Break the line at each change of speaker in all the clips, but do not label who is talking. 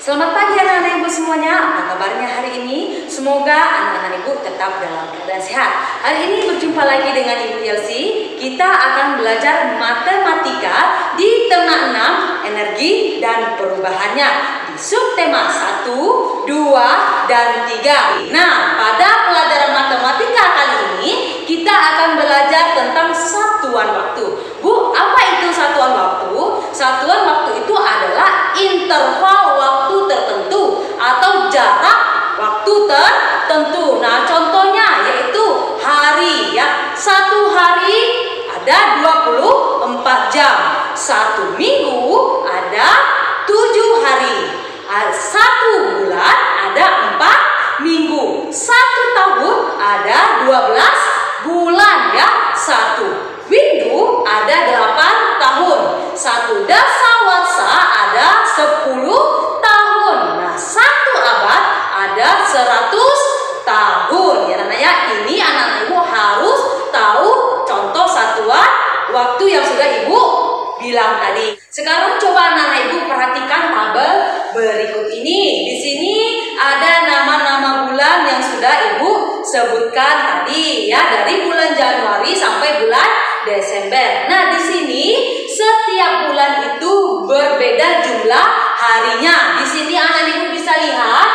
Selamat pagi anak-anak ibu semuanya. Apa kabarnya hari ini? Semoga anak-anak ibu tetap dalam keadaan sehat. Hari ini berjumpa lagi dengan Ibu Elsie. Kita akan belajar matematika di tema 6, energi dan perubahannya, di subtema 1, 2, dan 3. Nah, pada pelajaran matematika kali ini kita akan belajar tentang satuan waktu. Bu, apa itu satuan waktu? Satuan waktu itu adalah interval waktu tertentu atau jarak waktu tertentu. Nah, contohnya yaitu hari ya. Satu hari ada 24 jam. Satu minggu ada 7 hari. Satu bulan ada 4 minggu. Satu tahun ada 12 bulan ya. Satu minggu ada 8 tahun. Satu dasawarsa ada 10 tahun. Nah, satu abad ada 100 tahun. Ya, anak-anak, ini anak-anak ibu harus tahu contoh satuan waktu yang sudah ibu bilang tadi. Sekarang coba anak-anak ibu perhatikan tabel berikut ini. Di sini ada nama-nama bulan yang sudah ibu sebutkan tadi ya, dari bulan Januari sampai bulan Desember. Nah, di sini setiap bulan itu berbeda jumlah harinya. Di sini anak ibu bisa lihat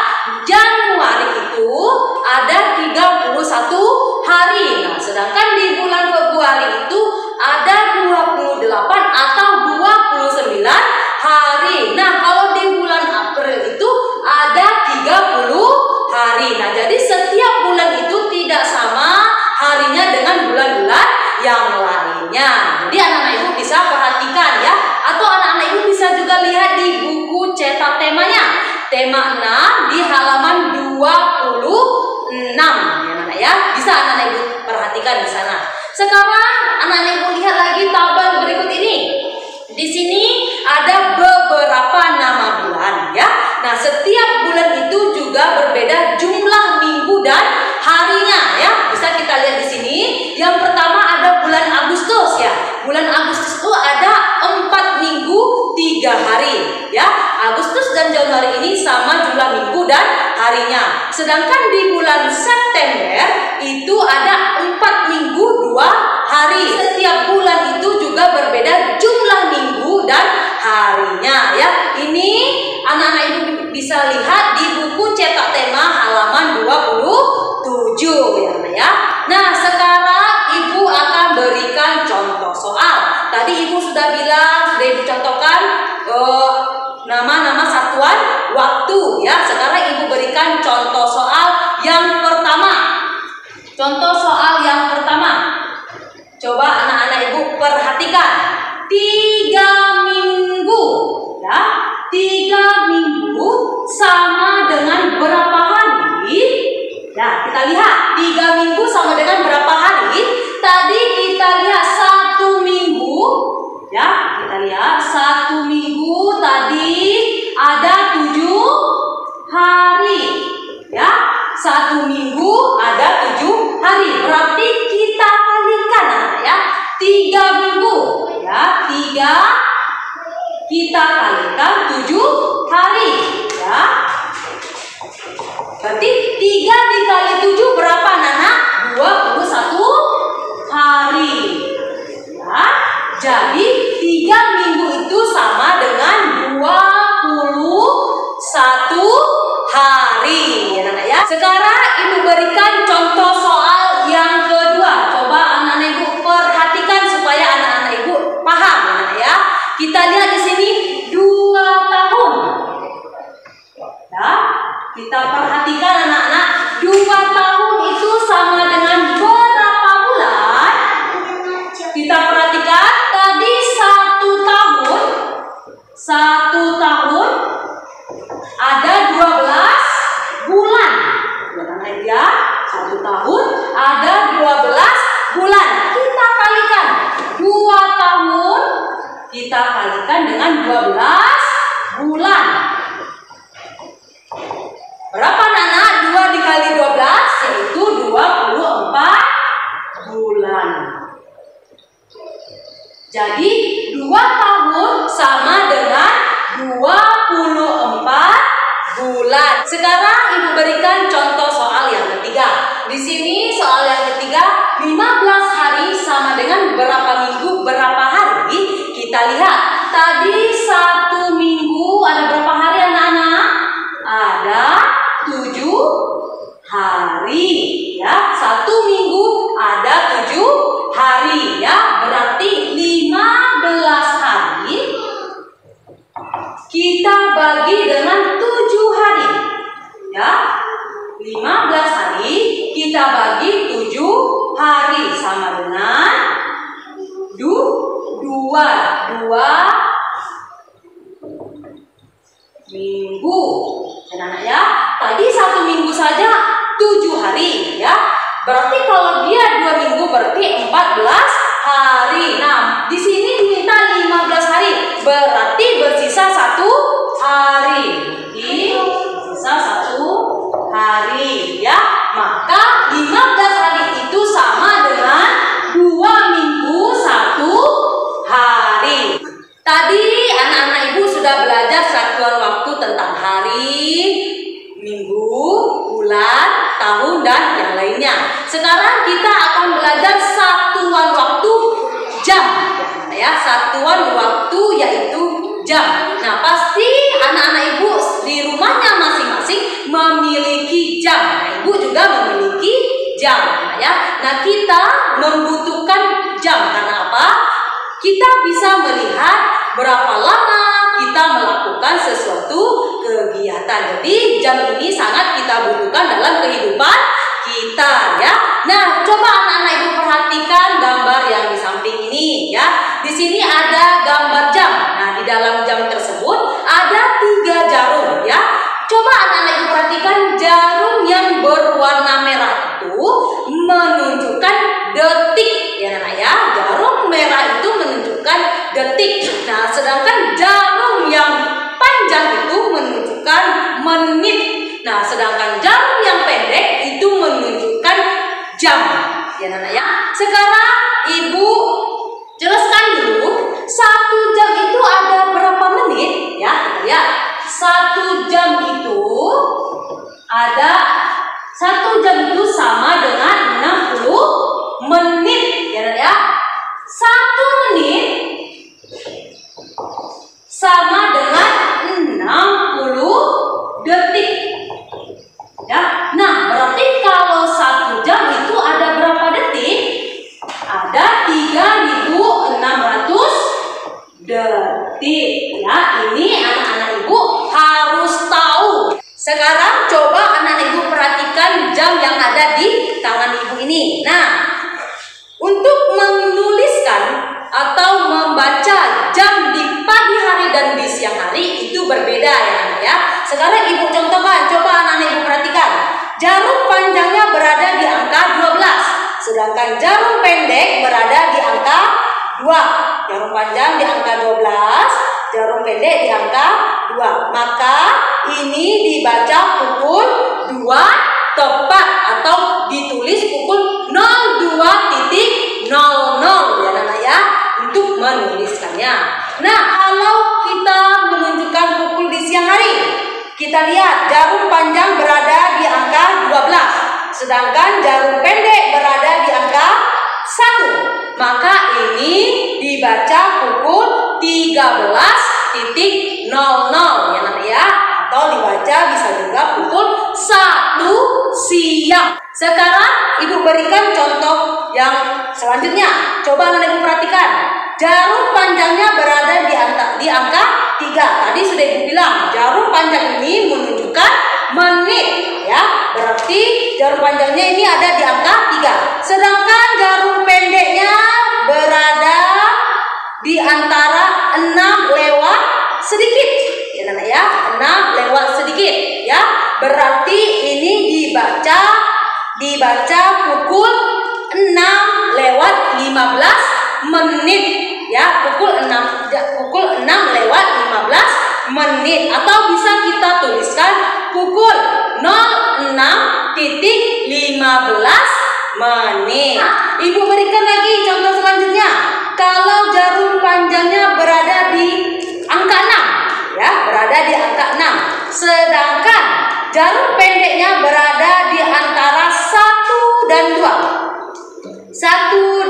Januari itu ada 31 hari. Nah, sedangkan di bulan Februari itu ada 28 atau 29 hari. Nah, kalau di bulan April itu ada 30 hari. Nah, jadi setiap bulan itu tidak sama harinya dengan bulan-bulan yang lainnya. Jadi anak-anak ibu bisa perhatikan ya, atau anak-anak ibu bisa juga lihat di buku cetak temanya. Tema 6 di halaman 26 ya, anak-anak ya. Bisa anak-anak ibu perhatikan di sana. Sekarang anak-anak ibu lihat lagi tabel berikut ini. Di sini ada beberapa nama bulan ya. Nah, setiap bulan itu juga berbeda jumlah minggu dan harinya ya. Bisa kita lihat di sini. Yang pertama ada bulan Agustus ya. Bulan Agustus itu ada 4 minggu 3 hari ya. Agustus dan Januari ini sama jumlah minggu dan harinya. Sedangkan di bulan September itu ada 4 minggu 2 hari. Setiap bulan itu juga berbeda jumlah minggu dan harinya ya. Ini anak-anak ibu bisa lihat di buku cetak tema halaman 27 ya, ya. Nah, sekarang ibu akan berikan contoh soal. Tadi ibu sudah bilang, sudah ibu contohkan nama-nama satuan waktu ya. Sekarang ibu berikan contoh soal yang pertama. Contoh soal yang pertama. Coba anak-anak ibu perhatikan. 3 minggu ya. 3 minggu sama dengan berapa hari? Ya, kita lihat 3 minggu sama dengan berapa hari? Tadi kita lihat 1 minggu ya, kita lihat 1 minggu tadi ada 7 hari ya. 1 minggu ada 7 hari. Berarti kita kalikan anak ya. 3 minggu ya, 3 kita kalikan 7 hari ya. Berarti 3 dikali 7 berapa anak? 21 hari ya. Jadi 3 minggu itu sama dengan 21 hari ya, anak ya. Sekarang ibu berikan contoh soal yang kedua. Coba anak-anak ibu perhatikan supaya anak-anak ibu paham anak ya. Kita lihat di sini 2 tahun. Ya, kita perhatikan anak-anak, 2 tahun itu sama dengan berapa bulan? Kita perhatikan tadi 1 tahun. 1 tahun ada 12 bulan. Ya, 1 tahun ada 12 bulan. Kita kalikan 2 tahun, kita kalikan dengan 12 bulan. Berapa anak? 2 dikali 12 yaitu 24 bulan. Jadi 2 tahun sama dengan 24 bulan. Sekarang Ibu berikan contoh soal yang ketiga. Di sini soal yang ketiga, 15 hari sama dengan berapa minggu, berapa hari? Kita lihat. Tadi 1 minggu ada berapa hari anak-anak? Ada 7 hari ya. 1 minggu ada 7 hari ya. Berarti 15 hari kita bagi dengan 7 hari ya. 15 hari kita bagi 7 hari sama dengan 2 minggu. Anak-anak ya, tadi 1 minggu saja 7 hari ya. Berarti kalau dia 2 minggu berarti 14 hari. Nah, di sini diminta 15 hari. Berarti bersisa 1 hari. Sisa 1 hari ya. Maka 15 hari itu sama dengan 2 minggu 1 hari. Tadi anak-anak Ibu sudah belajar satuan waktu tentang hari, minggu, bulan, tahun, dan yang lainnya. Sekarang kita akan belajar satuan waktu jam ya. Satuan waktu yaitu jam. Nah, pasti anak-anak Ibu di rumahnya masing-masing memiliki jam. Nah, Ibu juga memiliki jam ya. Nah, kita membutuhkan jam karena apa? Kita bisa melihat berapa lama kita melakukan sesuatu kegiatan. Jadi jam ini sangat kita butuhkan dalam kehidupan kita ya. Nah, coba anak-anak Ibu perhatikan gambar yang di samping ini ya. Di sini ada gambar jam. Nah, di dalam jam tersebut ada 3 jarum ya. Coba anak-anak Ibu perhatikan jarum yang berwarna merah itu menunjukkan detik ya anak ya. Jarum merah itu menunjukkan detik. Nah, sedangkan jarum yang panjang itu menunjukkan menit. Nah, sedangkan jarum yang pendek itu menunjukkan jam ya anak ya. Sekarang Ibu jelaskan dulu 1 jam itu ada berapa menit ya. Kita lihat 1 jam itu ada 1 jam itu sama dengan 60 menit ya. 1 menit sama dengan 60 detik ya. Nah, berarti kalau 1 jam itu ada berapa detik? Ada 3.600 detik ya. Ini anak-anak Ibu harus tahu. Sekarang coba anak-anak Ibu perhatikan jam yang ada di tangan Ibu ini. Nah, untuk menuliskan atau membaca jam di pagi hari dan di siang hari itu berbeda ya anak ya. Sekarang Ibu contohkan, coba anak-anak Ibu perhatikan. Jarum panjangnya berada di angka 12, sedangkan jarum pendek berada di angka 2. Jarum panjang di angka 12, jarum pendek di angka 2. Maka ini dibaca pukul 2 tepat atau ditulis pukul 02.00 ya anak ya untuk menuliskannya. Nah, kalau kita menunjukkan pukul di siang hari, kita lihat jarum panjang berada di angka 12, sedangkan jarum pendek berada di angka 1. Maka ini dibaca pukul 13.00 ya anak ya, atau dibaca bisa juga pukul 1 siang. Sekarang Ibu berikan contoh yang selanjutnya. Coba anak Ibu perhatikan. Jarum panjangnya berada di angka 3. Tadi sudah Ibu bilang, jarum panjang ini menunjukkan menit ya. Berarti jarum panjangnya ini ada di angka 3. Sedangkan jarum pendeknya berada di antara 6 lewat sedikit. Ya anak ya, 6 lewat sedikit ya. Berarti ini dibaca pukul 6 lewat 15 menit ya, pukul 6 lewat 15 menit, atau bisa kita tuliskan pukul 06.15 menit. Ibu berikan lagi contoh selanjutnya. Kalau jarum panjangnya berada di angka 6 ya, berada di angka 6, sedangkan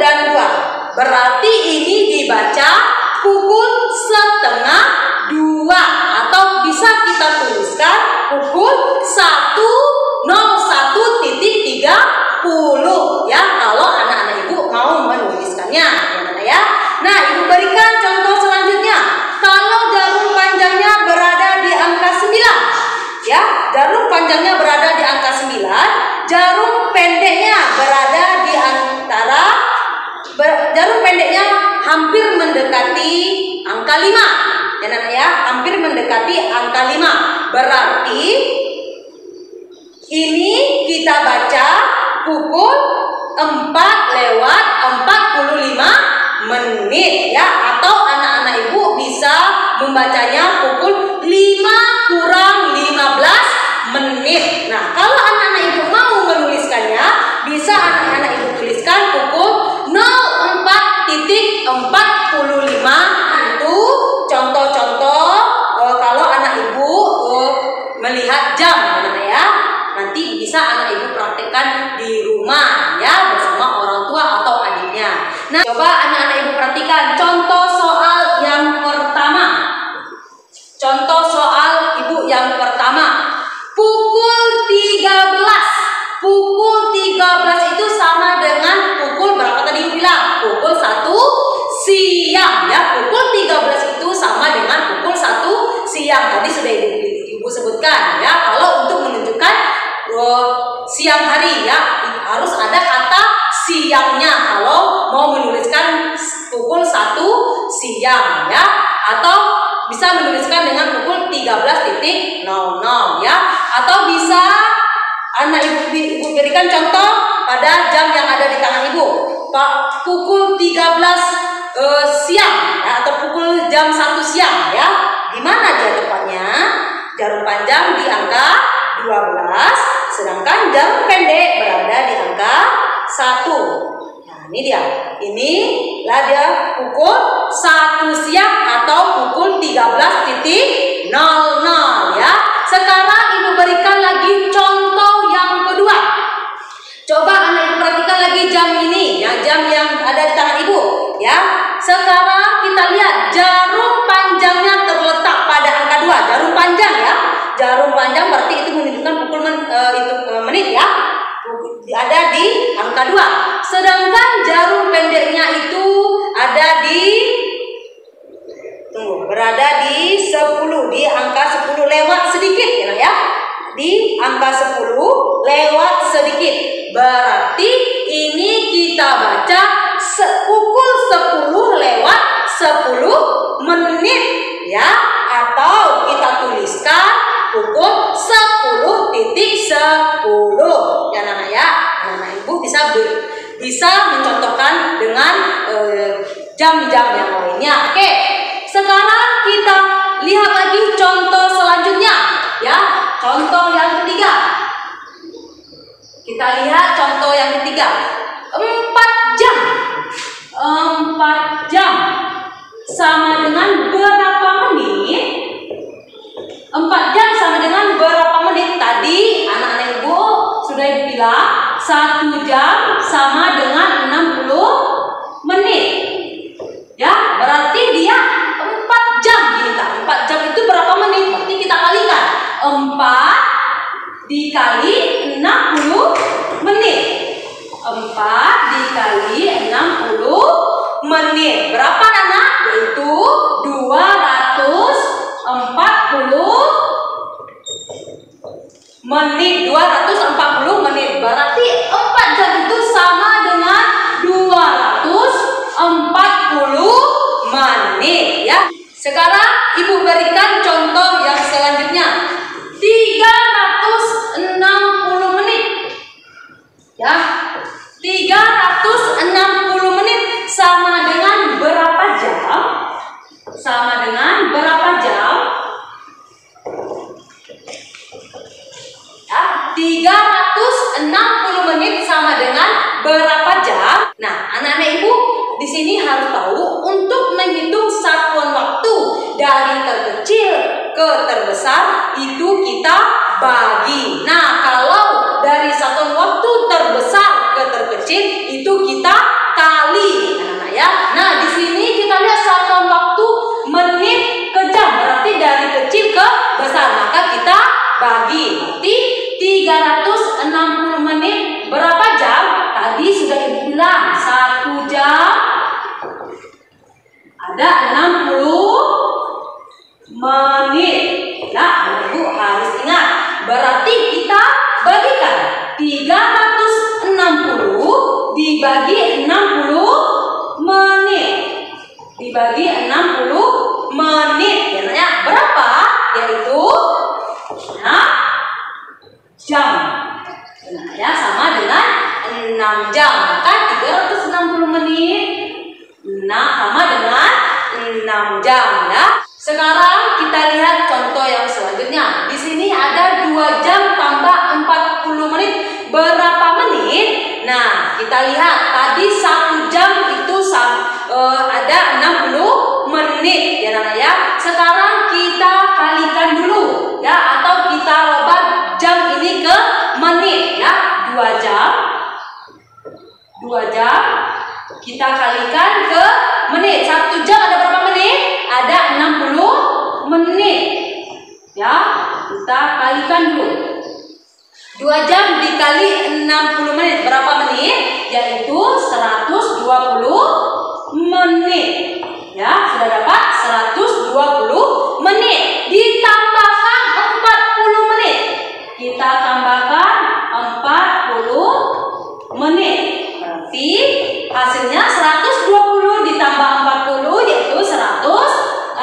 dan 2. Berarti ini dibaca pukul 1:30 atau bisa kita tuliskan pukul 1:01.30 ya, kalau anak-anak ibu mau menuliskannya ya. Nah, ibu berikan contoh selanjutnya. Kalau jarum panjangnya berada di angka 9 ya, jarum panjangnya berada di angka 9, jarum pendeknya berada di antara jarum pendeknya hampir mendekati angka 5 ya Nana ya, hampir mendekati angka 5. Berarti ini kita baca pukul 4:45 ya, atau anak-anak ibu bisa membacanya pukul 5:15. Nah, kalau anak-anak ibu mau menuliskannya, bisa anak-anak ibu tuliskan pukul 04:45. Itu contoh-contoh kalau anak ibu melihat jam ya. Nanti bisa anak ibu praktekkan di rumah ya, bersama orang tua atau adiknya. Nah, coba anak-anak ibu perhatikan contoh soal yang pertama. Contoh soal ibu yang pertama. Pukul 13. Pukul 13 itu sama dengan pukul berapa tadi ibu bilang? Pukul 1 siang ya. Pukul 13 itu sama dengan pukul 1 siang. Tadi sudah ibu sebutkan ya. Kalau untuk menunjukkan siang hari ya, harus ada kata siangnya kalau mau menuliskan pukul 1 siang ya, atau bisa menuliskan dengan pukul 13:00 ya, atau bisa anak ibu berikan contoh pada jam yang ada di tangan ibu. Pukul 13 siang ya, atau pukul jam 1 siang ya. Di mana dia tepatnya? Jarum panjang di angka 12, sedangkan jarum pendek berada di angka 1. Nah, ini dia. Inilah dia pukul 1 siang atau pukul 13:00 ya. Sekarang ibu berikan lagi contoh yang kedua. Coba anak ibu perhatikan lagi jam ini ya, jam yang ada di tangan ibu ya. Sekarang kita lihat jarum panjangnya terletak pada angka 2. Jarum panjang ya. Jarum panjang berarti itu menunjukkan pukul menit ya. Ada di angka 2. Sedangkan jarum pendeknya itu ada di berada di 10, di angka 10 lewat sedikit ya. Di angka 10 lewat sedikit. Berarti ini kita baca pukul 10 lewat 10 menit ya, atau kita tuliskan pukul 10:10 ya Nana ya. Nana ibu bisa mencontohkan dengan jam-jam yang lainnya. Oke, sekarang kita lihat lagi contoh selanjutnya ya. Contoh yang ketiga. Kita lihat contoh yang ketiga. 4 jam. 4 jam sama dengan berapa menit? 4 jam sama dengan berapa menit? Tadi anak-anak ibu sudah bilang 1 jam sama dengan 60 menit. Ya, berarti dia 4 jam kita. 4 jam itu berapa menit? Berarti kita kalikan. 4 dikali 60 menit. 4 dikali 60 menit. Berapa Nana? Yaitu 240 menit. 240 menit. Berarti 4 jam itu sama dengan 240 menit ya. Sekarang ibu berikan contoh yang selanjutnya. 360 menit. Ya. 360 menit sama dengan berapa jam? Sama dengan berapa jam? Ya, 360 menit sama dengan berapa jam? Nah, anak-anak ibu di sini harus tahu untuk menghitung satuan waktu dari terkecil ke terbesar itu kita bagi. Nah, kalau dari satuan waktu terbesar ke terkecil itu kita kali, anak-anak ya. Nah, di sini kita lihat satuan waktu menit ke jam, berarti dari kecil ke besar. Maka kita bagi, berarti 360 menit berapa jam? Tadi sudah Ibu bilang 1 jam ada 60 menit. Ya, Ibu harus ingat. Berarti kita bagikan 360 dibagi 60 menit. Dibagi 60 menit. Ya, berapa? Yaitu 6 jam. Nah, ya, sama dengan 6 jam. Maka 360 menit sama dengan 6 jam ya. Sekarang kita lihat contoh yang selanjutnya. Di sini ada 2 jam tambah 40 menit. Berapa menit? Nah, kita lihat tadi 1 jam itu ada 60 menit ya Nana ya. Sekarang kita kalikan dulu ya, atau kita ubah jam ini ke menit ya. 2 jam kita kalikan ke menit. 1 jam ada berapa menit? Ada 60 menit. Ya, kita kalikan dulu. 2 jam dikali 60 menit berapa menit? Yaitu 120 menit. Ya, sudah dapat 120 menit. Ditambahkan 40 menit. Kita tambahkan 40 menit. Berarti hasilnya 120 ditambah 40 yaitu 160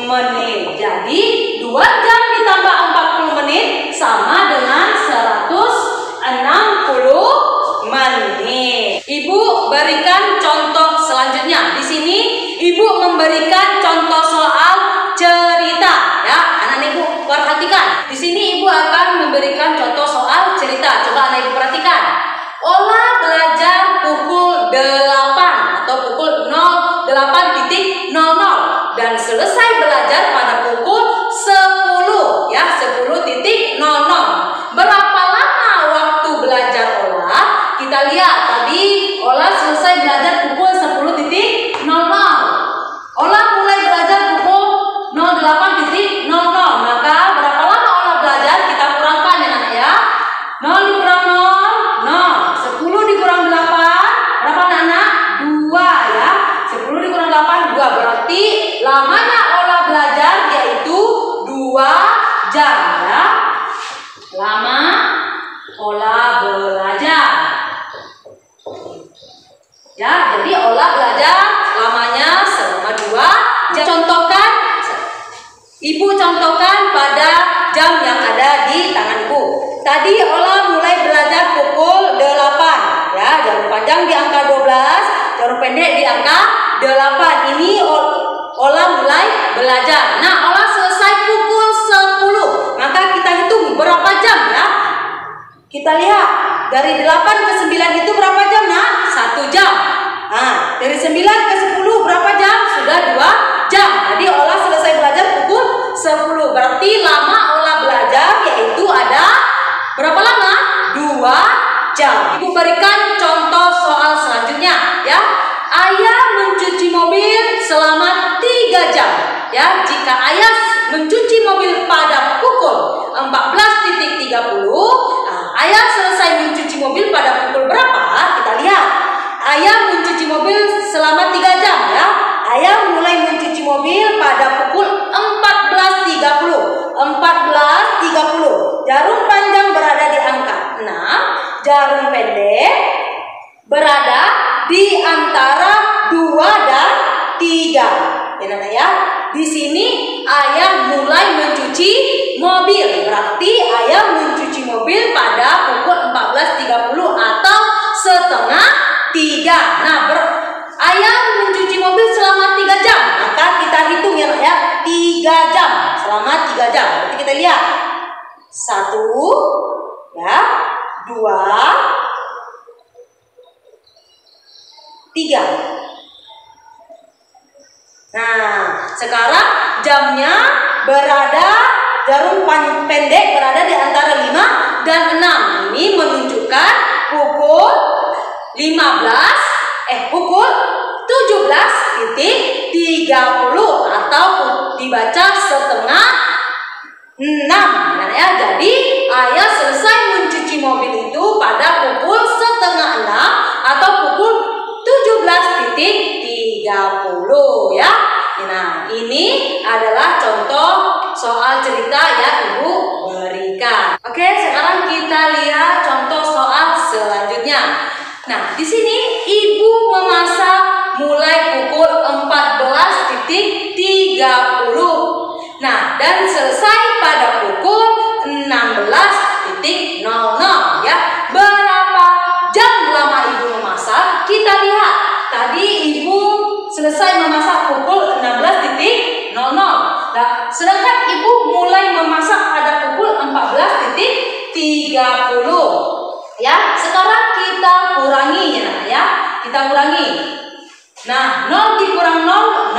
menit. Jadi 2 jam ditambah 40 menit sama dengan 160 menit. Ibu berikan contoh selanjutnya. Di sini Ibu memberikan contoh soal cerita ya. Anak-anak Ibu perhatikan. Di sini Ibu akan memberikan contoh soal cerita. Coba anak Ibu perhatikan. Ola belajar pukul 8 atau pukul 08.00 dan selesai belajar pada pukul 10 ya, 10.00. Berapa lama waktu belajar Ola? Kita lihat tadi Ola selesai belajar pukul 10.00. Ola mulai belajar pukul 08.00. Maka berapa lama Ola belajar? Kita kurangkan ya Nana ya. 0 dikurang 0, 0. 10 dikurang 8, berapa anak-anak? 2 ya. 10 dikurang 8, 2. Berarti lamanya Ola belajar yaitu 2 jam ya. Lama Ola belajar. Ya, jadi Ola belajar lamanya selama 2 jam. Contohkan, Ibu contohkan pada jam yang ada di tangan Ibu. Tadi Ola mulai belajar pukul 8 ya, jarum panjang di angka 12, jarum pendek di angka 8. Ini Ola mulai belajar. Nah, Ola selesai pukul 10. Maka kita hitung berapa jam ya. Kita lihat dari 8 ke 9 itu berapa jam nak? 1 jam. Nah, dari 9 ke 10 berapa jam? Sudah 2 jam. Jadi Ola selesai belajar pukul 10. Berarti lama Ola belajar yaitu ada berapa lama? 2 jam. Ibu berikan contoh soal selanjutnya ya. Ayah mencuci mobil selama 3 jam. Ya, jika ayah mencuci mobil pada pukul 14.30, ayah selesai mencuci mobil pada pukul berapa? Kita lihat. Ayah mencuci mobil selama 3 jam ya. Ayah mulai mencuci mobil pada pukul 14.30. 14.30. Jarum panjang berada di angka 6, jarum pendek berada di antara 2 dan 3. Ya Nana ya. Di sini ayah mulai mencuci mobil. Berarti ayah mencuci mobil pada pukul 14.30 atau setengah 3. Nah, ayah mencuci mobil selama 3 jam. Maka kita hitung ya Nak ya. 3 jam. Selama 3 jam. Berarti kita lihat. 1 ya, 2, 3. Nah, sekarang jamnya berada jarum pendek berada di antara 5 dan 6. Ini menunjukkan pukul 17:30 atau dibaca setengah 6. Nah, ya, jadi ayah selesai mencuci mobil itu pada pukul setengah 6 atau pukul 17:30 ya. Nah, ini adalah contoh soal cerita yang Ibu berikan. Oke, sekarang kita lihat contoh soal selanjutnya. Nah, di sini Ibu memasak mulai pukul 14:30. Nah, dan selesai pada pukul 16:00 ya. Berapa jam lama Ibu memasak? Kita lihat. Tadi Ibu selesai memasak pukul 16:00. Nah, sedangkan Ibu mulai memasak pada pukul 14:30. Ya, sekarang kita kurangi ya. Kita kurangi. Nah, 0 dikurang 0,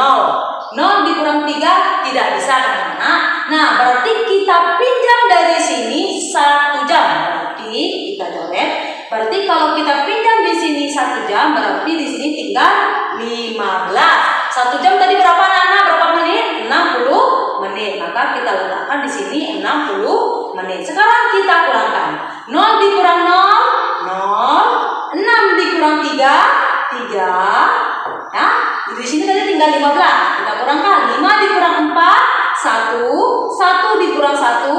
0 dikurang 3 tidak bisa anak-anak. Nah, berarti kita pinjam dari sini 1 jam. Berarti kita coret. Berarti kalau kita pinjam di sini 1 jam, berarti di sini tinggal 15. 1 jam tadi berapa anak-anak? Berapa menit? 60 menit. Maka kita letakkan di sini 60 menit. Sekarang kita kurangkan. 0 dikurang 0, 0. 6 dikurang 3, 3. Ya, di sini tadi tinggal 15. Kita kurangkan 5 dikurang 4, 1. 1 dikurang 1,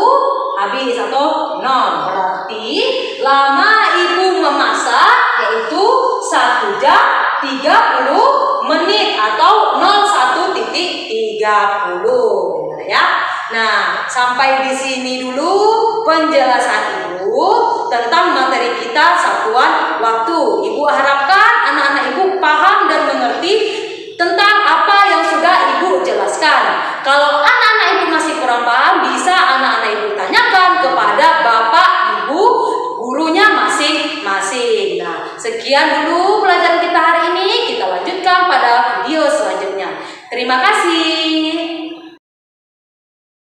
habis 1, 0. Berarti lama Ibu memasak yaitu 1 jam 30 menit atau 01:30 ya. Nah, sampai di sini dulu penjelasan Ibu tentang materi kita satuan waktu. Ibu harapkan anak-anak Ibu paham dan mengerti tentang apa yang sudah Ibu jelaskan. Kalau anak-anak Ibu masih kurang paham, bisa anak-anak Ibu tanyakan kepada Bapak Ibu gurunya masing-masing. Nah, sekian dulu pelajaran kita hari ini. Kita lanjutkan pada video selanjutnya. Terima kasih.